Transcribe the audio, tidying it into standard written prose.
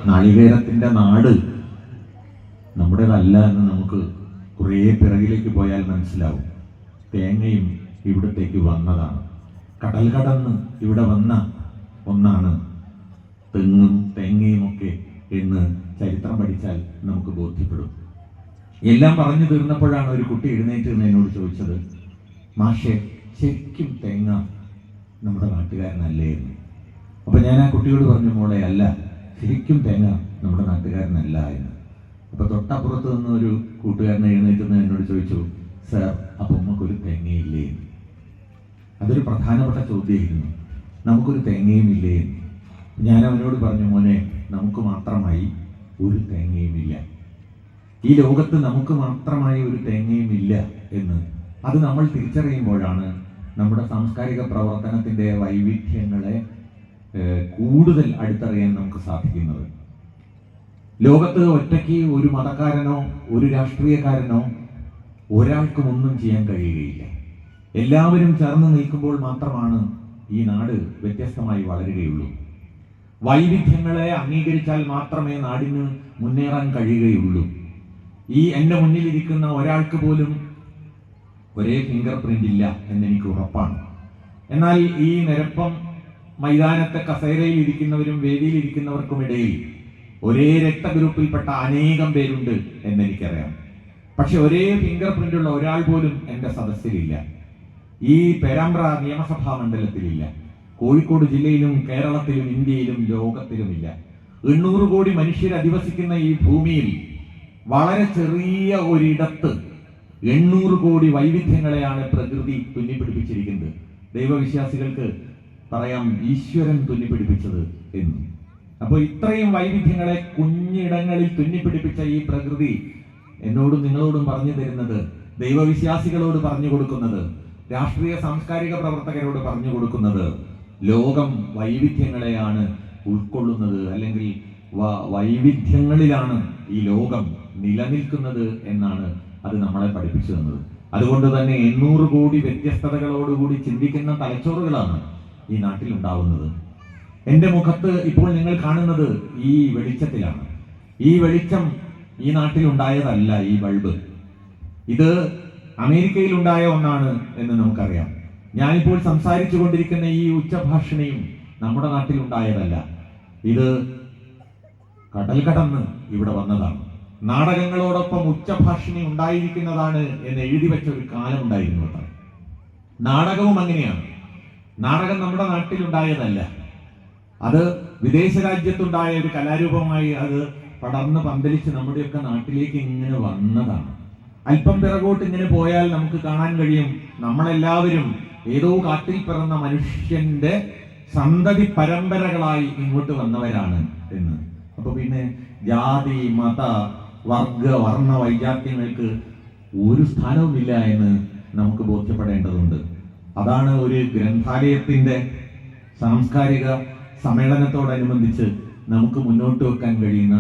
നാളികേരത്തിന്റെ നാട് നമ്മുടേതല്ല എന്ന് നമുക്ക് കുറേ പിറകിലേക്ക് പോയാൽ മനസ്സിലാവും. തേങ്ങയും ഇവിടത്തേക്ക് വന്നതാണ്. കടൽ കടന്ന് ഇവിടെ വന്ന ഒന്നാണ് തെങ്ങും തേങ്ങയും ഒക്കെ എന്ന് ചരിത്രം പഠിച്ചാൽ നമുക്ക് ബോധ്യപ്പെടും. എല്ലാം പറഞ്ഞു തീർന്നപ്പോഴാണ് ഒരു കുട്ടി എഴുന്നേറ്റ് നിന്ന് എന്നോട് ചോദിച്ചത്, മാഷെ ശരിക്കും തേങ്ങ നമ്മുടെ നാട്ടുകാരനല്ലേ എന്ന്. അപ്പൊ ഞാൻ ആ കുട്ടിയോട് പറഞ്ഞു, മോളെ അല്ല, ശരിക്കും തേങ്ങ നമ്മുടെ നാട്ടുകാരനല്ല എന്ന്. അപ്പൊ തൊട്ടപ്പുറത്ത് നിന്ന് ഒരു കൂട്ടുകാരനെ എഴുന്നേറ്റ് നിന്ന് എന്നോട് ചോദിച്ചു, സാർ അപ്പൊ നമുക്കൊരു തേങ്ങയില്ലേ എന്ന്. അതൊരു പ്രധാനപ്പെട്ട ചോദ്യമായിരുന്നു. നമുക്കൊരു തേങ്ങയും ഇല്ലേ എന്ന്. ഞാൻ അവനോട് പറഞ്ഞു, മോനെ നമുക്ക് മാത്രമായി ഒരു തേങ്ങയും ഇല്ല. ഈ ലോകത്ത് നമുക്ക് മാത്രമായി ഒരു തേങ്ങയും ഇല്ല എന്ന് അത് നമ്മൾ തിരിച്ചറിയുമ്പോഴാണ് നമ്മുടെ സാംസ്കാരിക പ്രവർത്തനത്തിന്റെ വൈവിധ്യങ്ങളെ കൂടുതൽ അടുത്തറിയാൻ നമുക്ക് സാധിക്കുന്നത്. ലോകത്ത് ഒറ്റയ്ക്ക് ഒരു മതക്കാരനോ ഒരു രാഷ്ട്രീയക്കാരനോ ഒരാൾക്കും ഒന്നും ചെയ്യാൻ കഴിയുകയില്ല. എല്ലാവരും ചേർന്ന് നിൽക്കുമ്പോൾ മാത്രമാണ് ഈ നാട് വ്യത്യസ്തമായി വളരുകയുള്ളൂ. വൈവിധ്യങ്ങളെ അംഗീകരിച്ചാൽ മാത്രമേ നാടിന് മുന്നേറാൻ കഴിയുകയുള്ളൂ. ഈ എൻ്റെ മുന്നിലിരിക്കുന്ന ഒരാൾക്ക് പോലും ഒരേ ഫിംഗർ പ്രിന്റ് ഇല്ല എന്നെനിക്ക് ഉറപ്പാണ്. എന്നാൽ ഈ നിരപ്പം മൈതാനത്തെ കസേരയിൽ ഇരിക്കുന്നവരും വേദിയിലിരിക്കുന്നവർക്കുമിടയിൽ ഒരേ രക്തഗ്രൂപ്പിൽപ്പെട്ട അനേകം പേരുണ്ട് എന്നെനിക്കറിയാം. പക്ഷെ ഒരേ ഫിംഗർ പ്രിന്റ് ഉള്ള ഒരാൾ പോലും എൻ്റെ സദസ്സിലില്ല. ഈ പേരാമ്പ്ര നിയമസഭാ മണ്ഡലത്തിലില്ല. കോഴിക്കോട് ജില്ലയിലും കേരളത്തിലും ഇന്ത്യയിലും ലോകത്തിലുമില്ല. 800 കോടി മനുഷ്യർ അധിവസിക്കുന്ന ഈ ഭൂമിയിൽ വളരെ ചെറിയ ഒരിടത്ത് 800 കോടി വൈവിധ്യങ്ങളെയാണ് പ്രകൃതി തുന്നിപ്പിടിപ്പിച്ചിരിക്കുന്നത്. ദൈവവിശ്വാസികൾക്ക് പറയാം ഈശ്വരൻ തുന്നിപ്പിടിപ്പിച്ചത് എന്ന്. അപ്പോൾ ഇത്രയും വൈവിധ്യങ്ങളെ കുഞ്ഞിടങ്ങളിൽ തുന്നിപ്പിടിപ്പിച്ച ഈ പ്രകൃതി എന്നോടും നിങ്ങളോടും പറഞ്ഞു തരുന്നത്, ദൈവവിശ്വാസികളോട് പറഞ്ഞു കൊടുക്കുന്നത്, രാഷ്ട്രീയ സാംസ്കാരിക പ്രവർത്തകരോട് പറഞ്ഞു കൊടുക്കുന്നത്, ലോകം വൈവിധ്യങ്ങളെയാണ് ഉൾക്കൊള്ളുന്നത്, അല്ലെങ്കിൽ വൈവിധ്യങ്ങളിലാണ് ഈ ലോകം നിലനിൽക്കുന്നത് എന്നാണ് അത് നമ്മളെ പഠിപ്പിച്ചു തന്നത്. അതുകൊണ്ട് തന്നെ 800 കോടി വ്യത്യസ്തതകളോടുകൂടി ചിന്തിക്കുന്ന തലച്ചോറുകളാണ് ഈ നാട്ടിൽ ഉണ്ടാവുന്നത്. എൻ്റെ മുഖത്ത് ഇപ്പോൾ നിങ്ങൾ കാണുന്നത് ഈ വെളിച്ചത്തിലാണ്. ഈ വെളിച്ചം ഈ നാട്ടിൽ ഉണ്ടായതല്ല. ഈ ബൾബ് ഇത് അമേരിക്കയിൽ ഉണ്ടായ ഒന്നാണ് എന്ന് നമുക്കറിയാം. ഞാനിപ്പോൾ സംസാരിച്ചു കൊണ്ടിരിക്കുന്ന ഈ ഉച്ചഭാഷണിയും നമ്മുടെ നാട്ടിൽ ഉണ്ടായതല്ല. ഇത് കടൽ കടന്ന് ഇവിടെ വന്നതാണ്. നാടകങ്ങളോടൊപ്പം ഉച്ചഭാഷണി ഉണ്ടായിരിക്കുന്നതാണ് എന്ന് എഴുതി വെച്ച ഒരു കാലം ഉണ്ടായിരുന്നു അത്ര. നാടകവും അങ്ങനെയാണ്. നാടകം നമ്മുടെ നാട്ടിലുണ്ടായതല്ല. അത് വിദേശ രാജ്യത്തുണ്ടായ ഒരു കലാരൂപമായി അത് പടർന്ന് പന്തലിച്ച് നമ്മുടെയൊക്കെ നാട്ടിലേക്ക് ഇങ്ങനെ വന്നതാണ്. അല്പം പിറകോട്ട് ഇങ്ങനെ പോയാൽ നമുക്ക് കാണാൻ കഴിയും, നമ്മളെല്ലാവരും ഏതോ കാട്ടിൽ പിറന്ന മനുഷ്യന്റെ സന്തതി പരമ്പരകളായി ഇങ്ങോട്ട് വന്നവരാണ് എന്ന്. അപ്പൊ പിന്നെ ജാതി മത വർഗ വർണ്ണ വൈജാത്യങ്ങൾക്ക് ഒരു സ്ഥാനവുമില്ല എന്ന് നമുക്ക് ബോധ്യപ്പെടേണ്ടതുണ്ട്. അതാണ് ഒരു ഗ്രന്ഥാലയത്തിന്റെ സാംസ്കാരിക സമ്മേളനത്തോടനുബന്ധിച്ച് നമുക്ക് മുന്നോട്ട് വെക്കാൻ കഴിയുന്ന